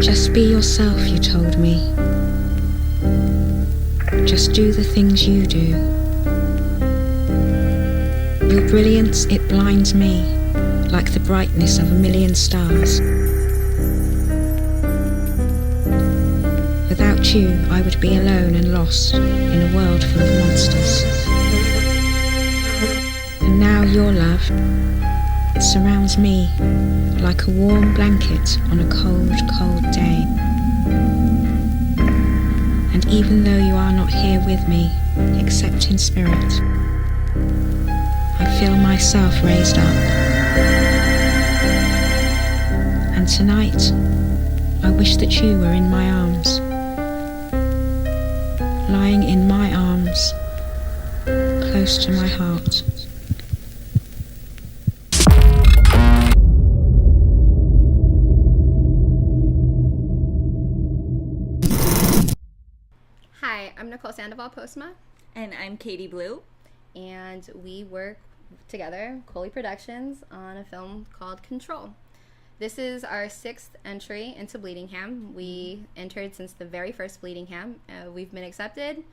Just be yourself, you told me. Just do the things you do. Your brilliance, it blinds me, like the brightness of a million stars. Without you, I would be alone and lost in a world full of monsters. And now your love, it surrounds me like a warm blanket on a cold, cold day. And even though you are not here with me, except in spirit, I feel myself raised up. And tonight, I wish that you were in my arms, lying in my arms, close to my heart. Hi, I'm Nicole Sandoval, Postma. And I'm Katie Blue. And we work together, Colie Productions, on a film called Control. This is our 6th entry into Bleedingham. We entered since the very first Bleedingham. We've been accepted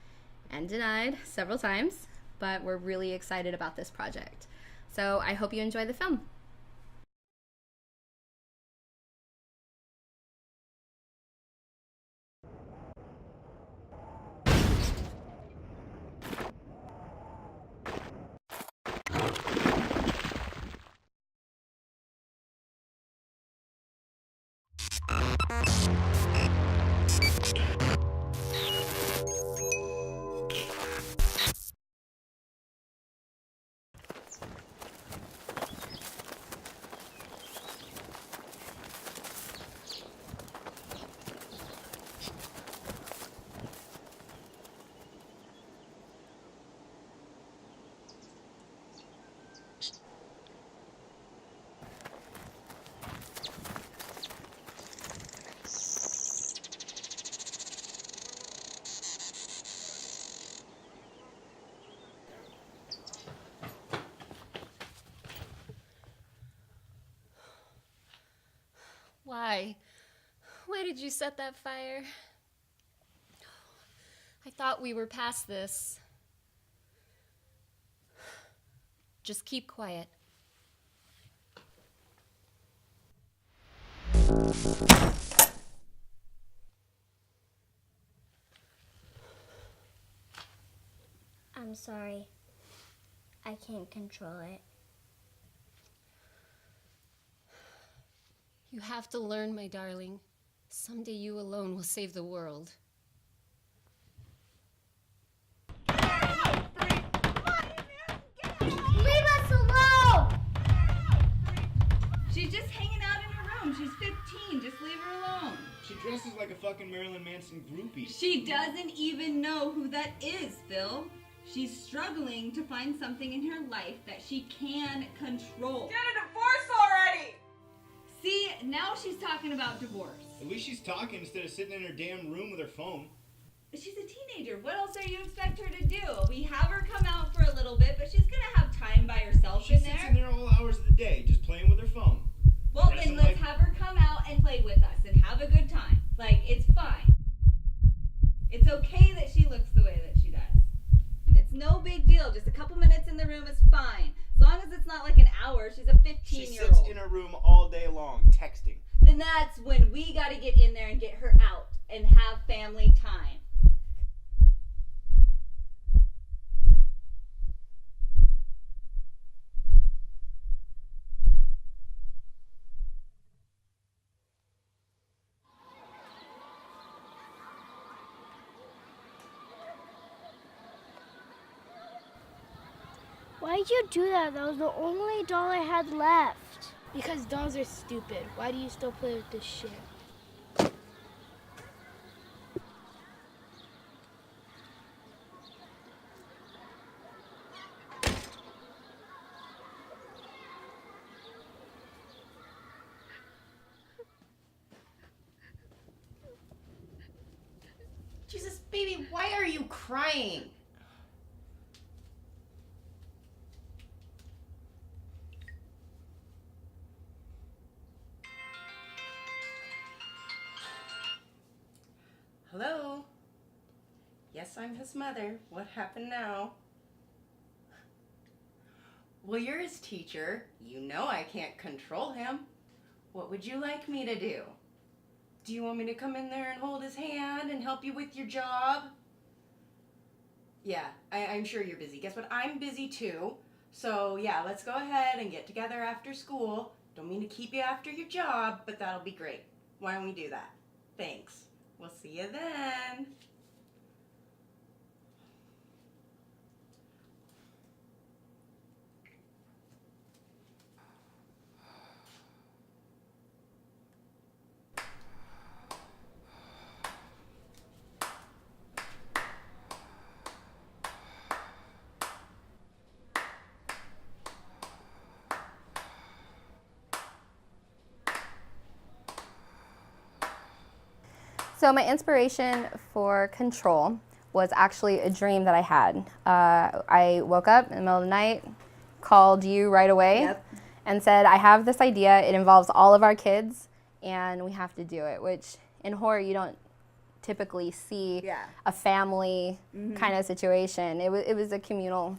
and denied several times, but we're really excited about this project. So I hope you enjoy the film. Why? Why did you set that fire? I thought we were past this. Just keep quiet. I'm sorry. I can't control it. You have to learn, my darling. Someday you alone will save the world. Leave us alone! She's just hanging out in her room. She's 15. Just leave her alone. She dresses like a fucking Marilyn Manson groupie. She doesn't even know who that is, Phil. She's struggling to find something in her life that she can control. Get a divorce already! See, now she's talking about divorce. At least she's talking instead of sitting in her damn room with her phone. She's a teenager. What else are you expect her to do? We have her come out for a little bit, but she's gonna have time by herself She in sits there. in there all hours of the day, just playing with her phone. Well, Dressing then let's like- have her come out and play with us and have a good time. Like, it's fine. It's okay that she looks the way that she does. It's no big deal. Just a couple minutes in the room is fine. As long as it's not like an hour. She's a 15-year-old. She sits in her room all day long, texting. Then that's when we got to get in there and get her out and have family time. Why'd you do that? That was the only doll I had left. Because dolls are stupid. Why do you still play with this shit? Jesus, baby, why are you crying? Hello? Yes, I'm his mother. What happened now? Well, you're his teacher. You know I can't control him. What would you like me to do? Do you want me to come in there and hold his hand and help you with your job? Yeah, I'm sure you're busy. Guess what? I'm busy too. So yeah, let's go ahead and get together after school. Don't mean to keep you after your job, but that'll be great. Why don't we do that? Thanks. We'll see you then. So my inspiration for Control was actually a dream that I had. I woke up in the middle of the night, called you right away, and said, I have this idea. It involves all of our kids, and we have to do it, which in horror you don't typically see a family kind of situation. It was a communal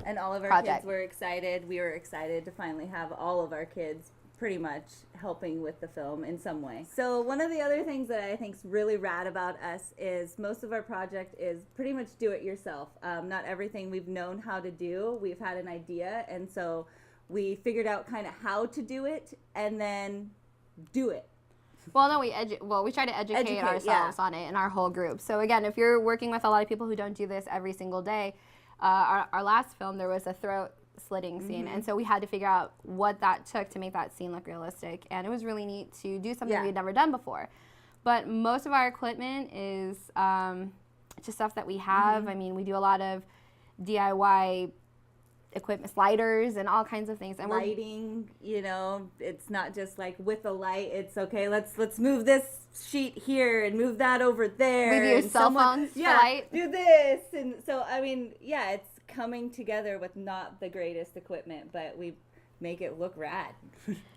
And all of our project. kids were excited. We were excited to finally have all of our kids pretty much helping with the film in some way. So one of the other things that I think is really rad about us is most of our project is pretty much do it yourself. Not everything we've known how to do. We've had an idea, and so we figured out kind of how to do it and then do it. Well, no, we try to educate ourselves on it in our whole group. So again, if you're working with a lot of people who don't do this every single day, our last film, there was a throat slitting scene, and so we had to figure out what that took to make that scene look realistic, and it was really neat to do something we'd never done before. But most of our equipment is just stuff that we have. I mean, we do a lot of DIY equipment, sliders and all kinds of things. And lighting, you know, it's not just like with a light. It's okay. Let's move this sheet here and move that over there. We use cell phones for light. Do this, and so I mean, it's coming together with not the greatest equipment, but we make it look rad.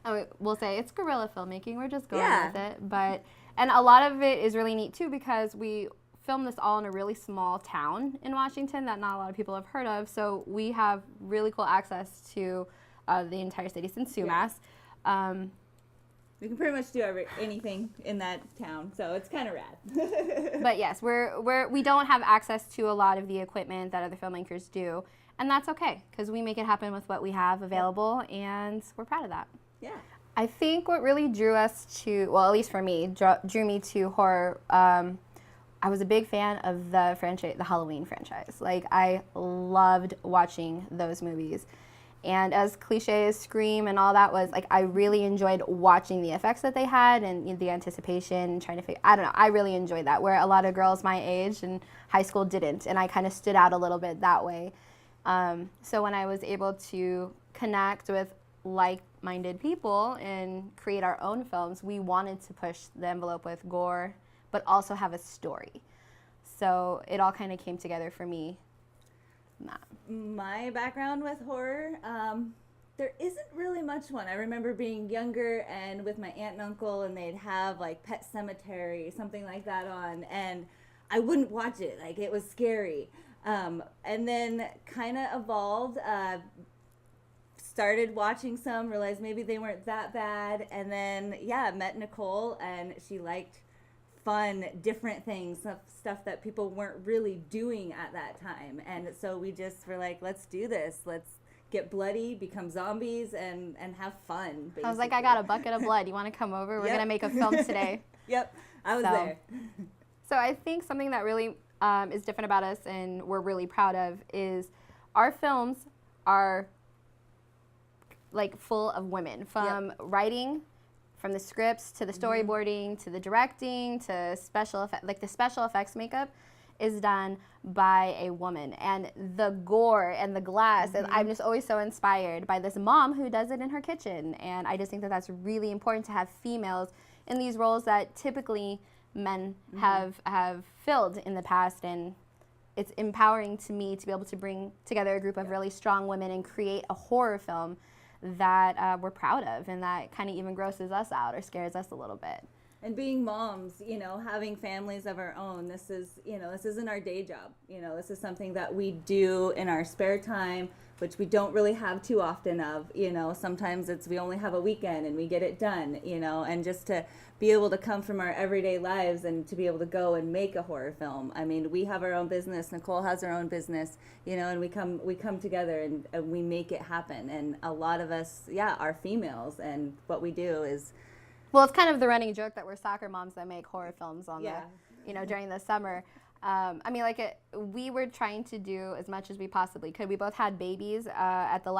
And we'll say it's guerrilla filmmaking. We're just going with it, and a lot of it is really neat too because we filmed this all in a really small town in Washington that not a lot of people have heard of. So we have really cool access to the entire city. It's in Sumas. We can pretty much do anything in that town, so it's kind of rad. But yes, we don't have access to a lot of the equipment that other filmmakers do, and that's okay because we make it happen with what we have available, and we're proud of that. Yeah. I think what really drew us to, well, at least for me, drew me to horror. I was a big fan of the Halloween franchise. Like, I loved watching those movies. And as cliche as Scream and all that was, like, I really enjoyed watching the effects that they had and the anticipation, trying to figure, I don't know, I really enjoyed that, where a lot of girls my age in high school didn't, and I kind of stood out a little bit that way. So when I was able to connect with like-minded people and create our own films, we wanted to push the envelope with gore, but also have a story. So it all kind of came together for me. My background with horror, there isn't really much one. I remember being younger and with my aunt and uncle, and they'd have like Pet Sematary, something like that on, and I wouldn't watch it. Like, it was scary. And then kind of evolved, started watching some, realized maybe they weren't that bad, and then, met Nicole, and she liked fun, different things, stuff that people weren't really doing at that time. And so we just were like, let's do this. Let's get bloody, become zombies, and have fun, basically. I was like, I got a bucket of blood. You want to come over? We're going to make a film today. I was there. So I think something that really is different about us and we're really proud of is our films are like full of women, from writing, from the scripts to the storyboarding to the directing to special effects. Like, the special effects makeup is done by a woman, and the gore and the glass, and I'm just always so inspired by this mom who does it in her kitchen. And I just think that that's really important to have females in these roles that typically men have filled in the past. And it's empowering to me to be able to bring together a group of really strong women and create a horror film that we're proud of, and that kind of even grosses us out or scares us a little bit. and being moms, you know, having families of our own, this is, you know, this isn't our day job. You know, this is something that we do in our spare time, which we don't really have too often of. You know, sometimes it's we only have a weekend and we get it done, you know, and just to be able to come from our everyday lives and to be able to go and make a horror film. I mean, we have our own business, Nicole has her own business, you know, and we come together and we make it happen. And a lot of us, are females, and what we do is, well, it's kind of the running joke that we're soccer moms that make horror films on the, you know, during the summer. I mean, like, we were trying to do as much as we possibly could. We both had babies at the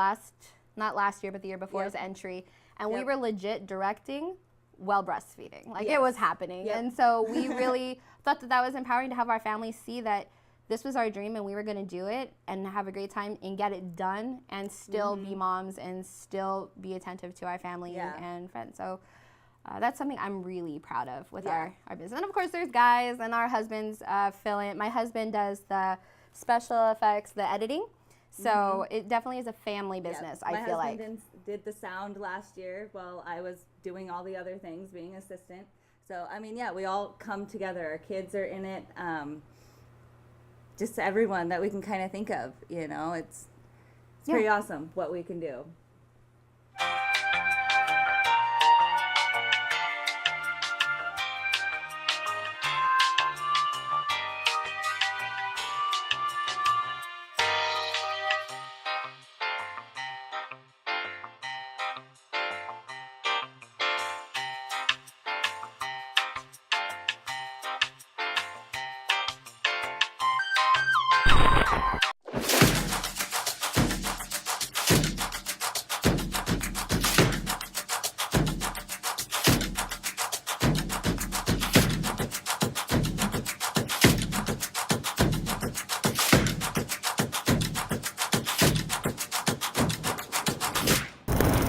not last year, but the year before his entry. And we were legit directing while breastfeeding. Like, it was happening. And so we really thought that was empowering to have our families see that this was our dream and we were going to do it and have a great time and get it done and still be moms and still be attentive to our family and friends. So that's something I'm really proud of with our business. And of course, there's guys and our husbands fill in. My husband does the special effects, the editing. So it definitely is a family business, I feel like. My husband did the sound last year while I was doing all the other things, being assistant. So, I mean, we all come together. Our kids are in it. Just everyone that we can kind of think of, you know. It's pretty awesome what we can do.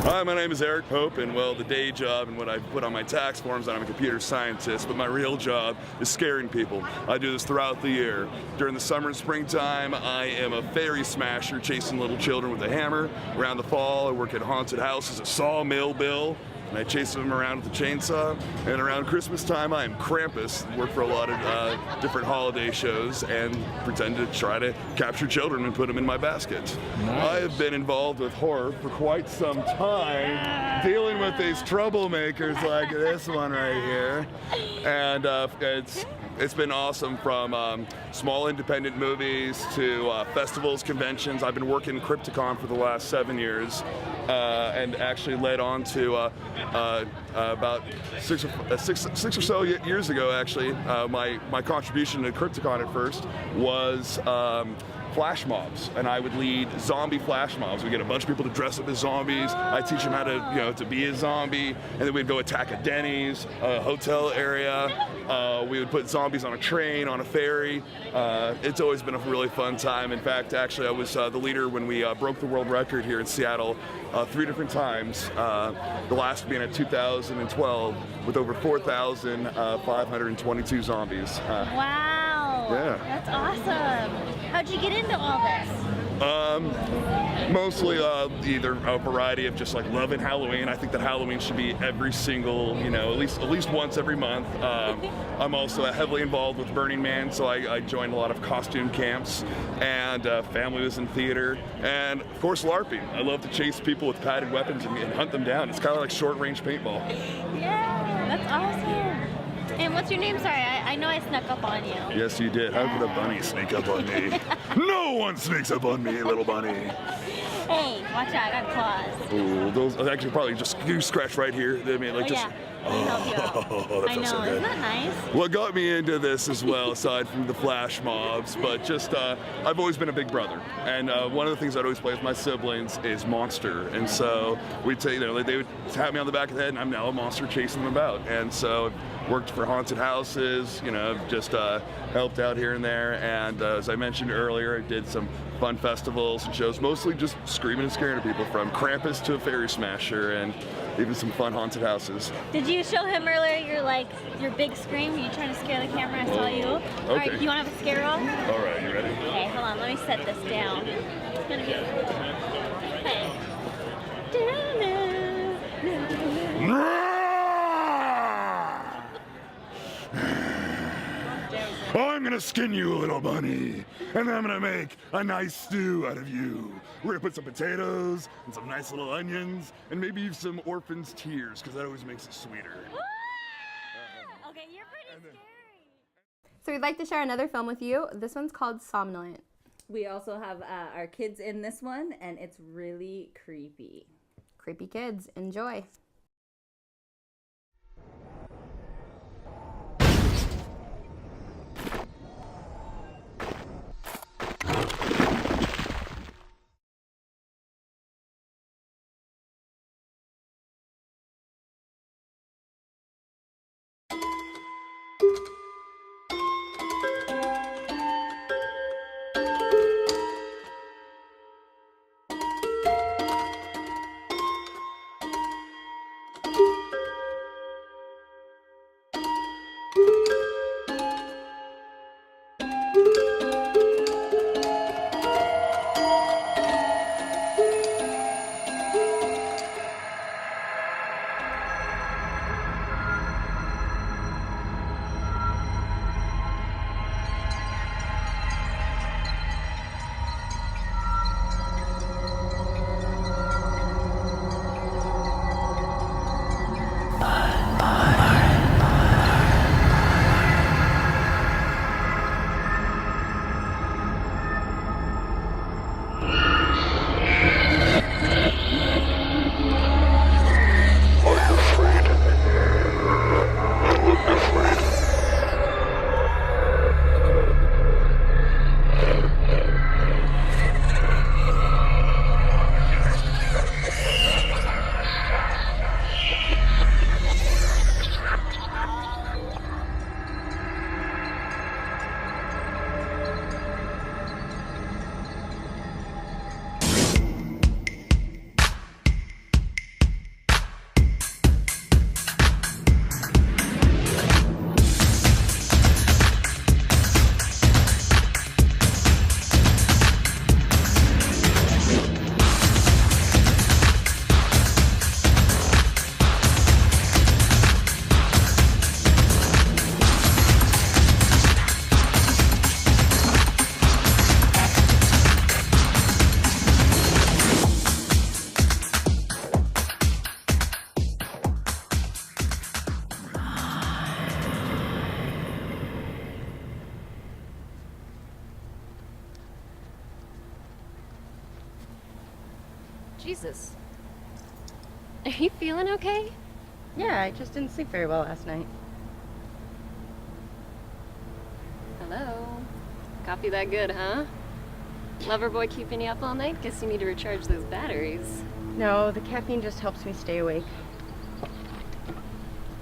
Hi, my name is Eric Pope, and well, the day job and what I put on my tax forms, I'm a computer scientist, but my real job is scaring people. I do this throughout the year. During the summer and springtime, I am a fairy smasher, chasing little children with a hammer. Around the fall, I work at haunted houses, a sawmill bill, and I chase them around with a chainsaw. And around Christmas time, I am Krampus, work for a lot of different holiday shows, and pretend to try to capture children and put them in my basket. Nice. I have been involved with horror for quite some time, dealing with these troublemakers like this one right here. And it's been awesome, from small independent movies to festivals, conventions. I've been working Crypticon for the last 7 years, and actually led on to about six or so years ago, actually, my contribution to Crypticon at first was flash mobs, and I would lead zombie flash mobs. We get a bunch of people to dress up as zombies. I teach them how to, to be a zombie, and then we'd go attack a Denny's, a hotel area. We would put zombies on a train, on a ferry. It's always been a really fun time. In fact, actually, I was the leader when we broke the world record here in Seattle 3 different times. The last being at 2012 with over 4,522 zombies. Wow. Yeah. That's awesome. How'd you get into all this? Mostly either a variety of just like loving Halloween. I think that Halloween should be every single, at least once every month. I'm also heavily involved with Burning Man, so I joined a lot of costume camps, and family was in theater, and of course LARPing. I love to chase people with padded weapons and hunt them down. It's kind of like short-range paintball. Yeah, that's awesome. And what's your name? Sorry, I know I snuck up on you. Yes, you did. How could a bunny sneak up on me? No one sneaks up on me, little bunny. Hey, watch out, I got claws. Ooh, those actually probably just scratch right here. I mean, like just. Yeah. Oh, that feels so good. Isn't that nice? What got me into this as well, aside from the flash mobs, but just I've always been a big brother, and one of the things I'd always play with my siblings is Monster, and so we'd say, they would tap me on the back of the head, and I'm now a monster chasing them about, and so I've worked for haunted houses, just helped out here and there, and as I mentioned earlier, I did some fun festivals and shows, mostly just screaming and scaring people, from Krampus to a fairy smasher, and even some fun haunted houses. Did you show him earlier your big scream? Were you trying to scare the camera? I saw you. Okay. All right, do you want to have a scare roll? All right, you ready? Okay, hold on. Let me set this down. It's gonna be. Okay. I'm gonna skin you, little bunny, and then I'm gonna make a nice stew out of you. We're gonna put some potatoes and some nice little onions, and maybe some orphan's tears, because that always makes it sweeter. Okay, you're pretty scary. So we'd like to share another film with you. This one's called Somnolent. We also have our kids in this one, and it's really creepy. Creepy kids, enjoy. Jesus. Are you feeling okay? Yeah, I just didn't sleep very well last night. Hello. Coffee that good, huh? Lover boy keeping you up all night? Guess you need to recharge those batteries. No, the caffeine just helps me stay awake.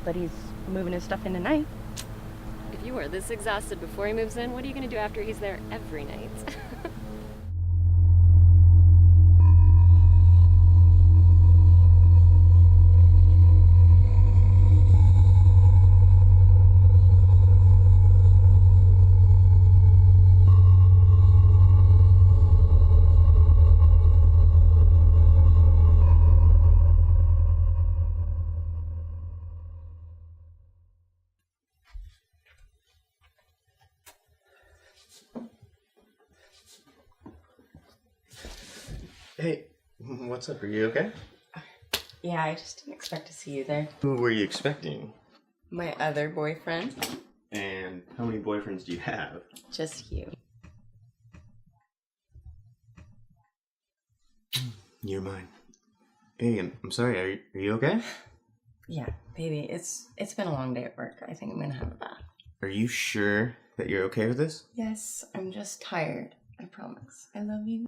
But he's moving his stuff in tonight. If you were this exhausted before he moves in, what are you gonna do after he's there every night? Hey, what's up? Are you okay? Yeah, I just didn't expect to see you there. Who were you expecting? My other boyfriend. And how many boyfriends do you have? Just you. You're mine. Hey, I'm sorry. Are you okay? Yeah, baby, it's been a long day at work. I think I'm gonna have a bath. Are you sure that you're okay with this? Yes, I'm just tired. I promise. I love you.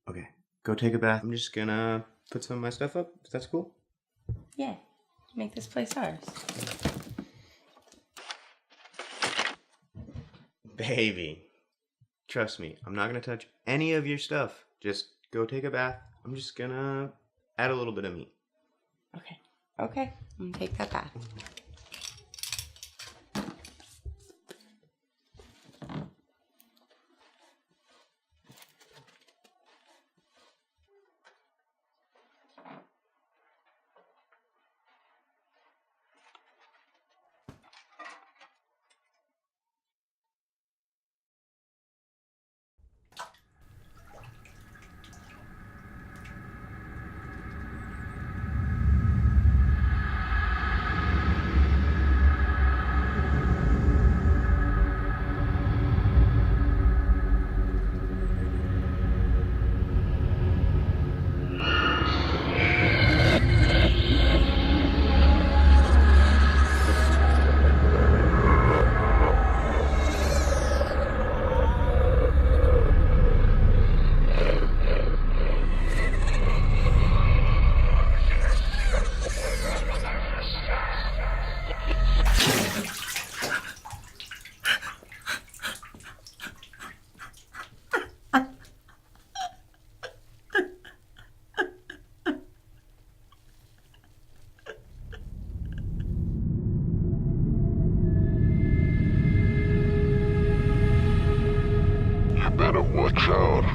Okay, go take a bath. I'm just gonna put some of my stuff up, if that's cool. Yeah, make this place ours. Baby, trust me, I'm not gonna touch any of your stuff. Just go take a bath. I'm just gonna add a little bit of me. Okay, I'm gonna take that bath. better watch out.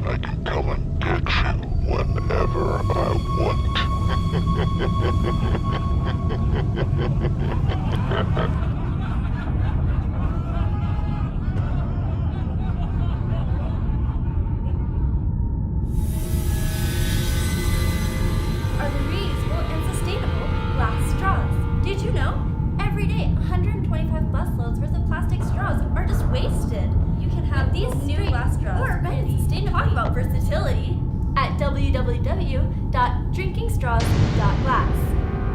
I can come and get you whenever I want. Are the reusable and sustainable glass straws. Did you know? Every day, 125 busloads worth of plastic straws are just wasted. You can have these new glass straws or talk about versatility at www.drinkingstraws.glass.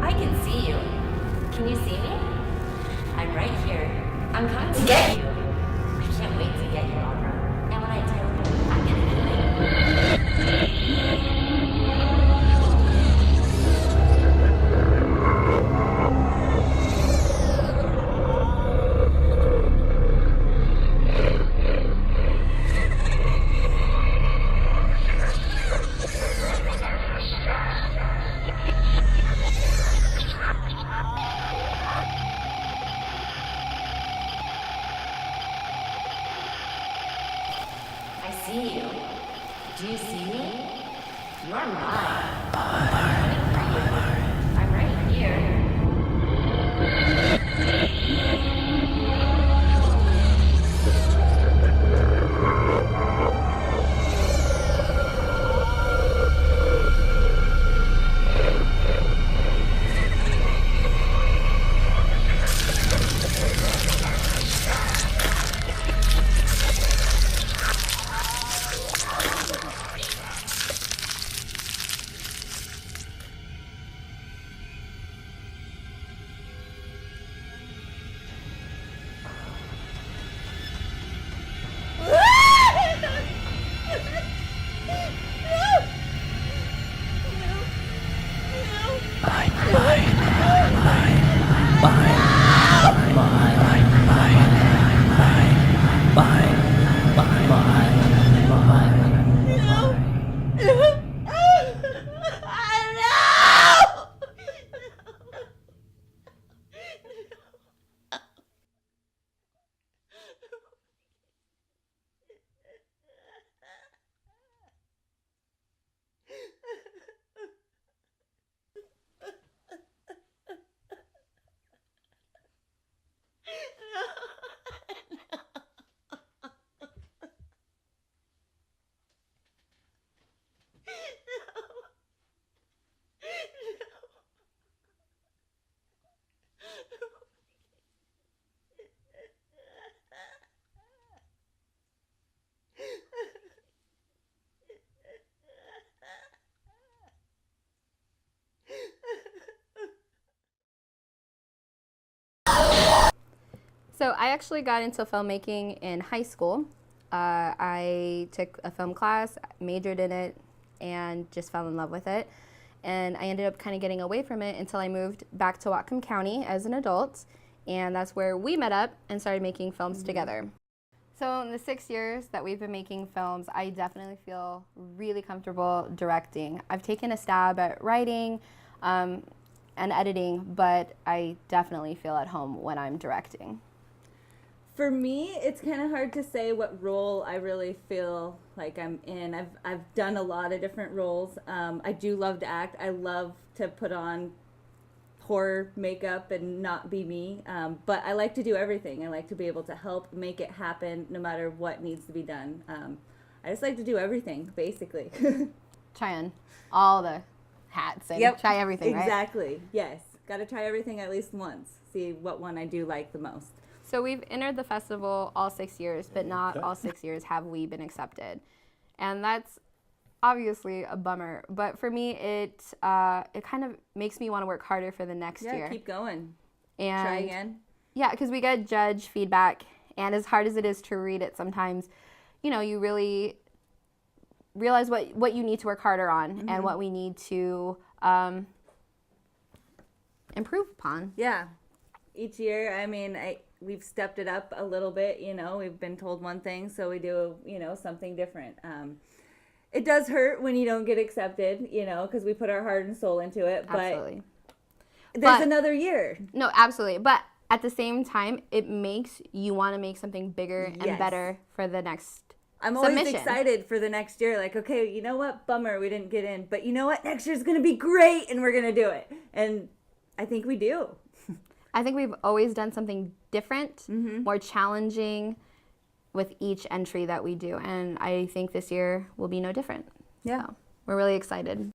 I can see you. Can you see me? I'm right here. I'm coming to get you. I can't wait to get you, Audra. And when I do, I'm gonna do it. I see you. Do you see me? You're mine. I'm right here. So I actually got into filmmaking in high school. I took a film class, majored in it, and just fell in love with it. And I ended up kind of getting away from it until I moved back to Whatcom County as an adult. And that's where we met up and started making films together. So in the 6 years that we've been making films, I definitely feel really comfortable directing. I've taken a stab at writing and editing, but I definitely feel at home when I'm directing. For me, it's kind of hard to say what role I really feel like I'm in. I've done a lot of different roles. I do love to act. I love to put on horror makeup and not be me. But I like to do everything. I like to be able to help make it happen no matter what needs to be done. I just like to do everything, basically. Try on all the hats and try everything, right? Exactly, yes. Got to try everything at least once. See what one I do like the most. So we've entered the festival all 6 years, but not all 6 years have we been accepted. And that's obviously a bummer. But for me, it kind of makes me want to work harder for the next year. Yeah, keep going. And try again. Yeah, because we get judge feedback. And as hard as it is to read it sometimes, you know, you really realize what you need to work harder on and what we need to improve upon. Yeah. Each year, I mean, we've stepped it up a little bit, you know. We've been told one thing, so we do, you know, something different. It does hurt when you don't get accepted, you know, because we put our heart and soul into it. Absolutely. But there's another year. No, absolutely. But at the same time, it makes you want to make something bigger and better for the next I'm always submission. excited for the next year. Like, okay, you know what? Bummer we didn't get in. But you know what? Next year's going to be great and we're going to do it. And I think we do. I think we've always done something different, more challenging with each entry that we do. And I think this year will be no different. Yeah. So we're really excited.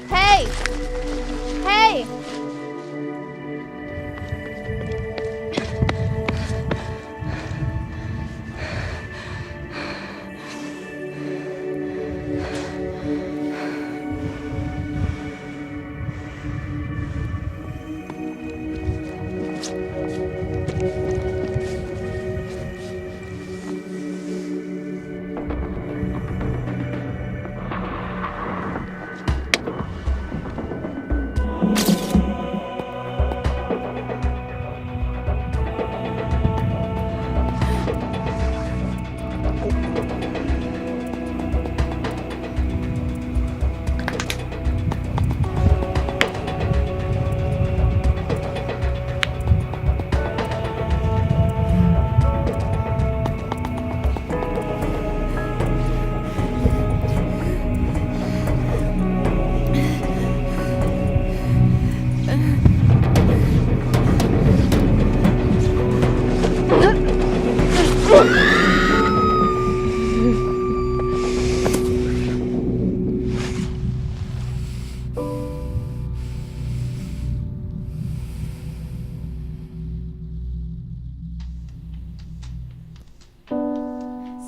Hey! Hey!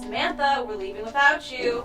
Samantha, we're leaving without you.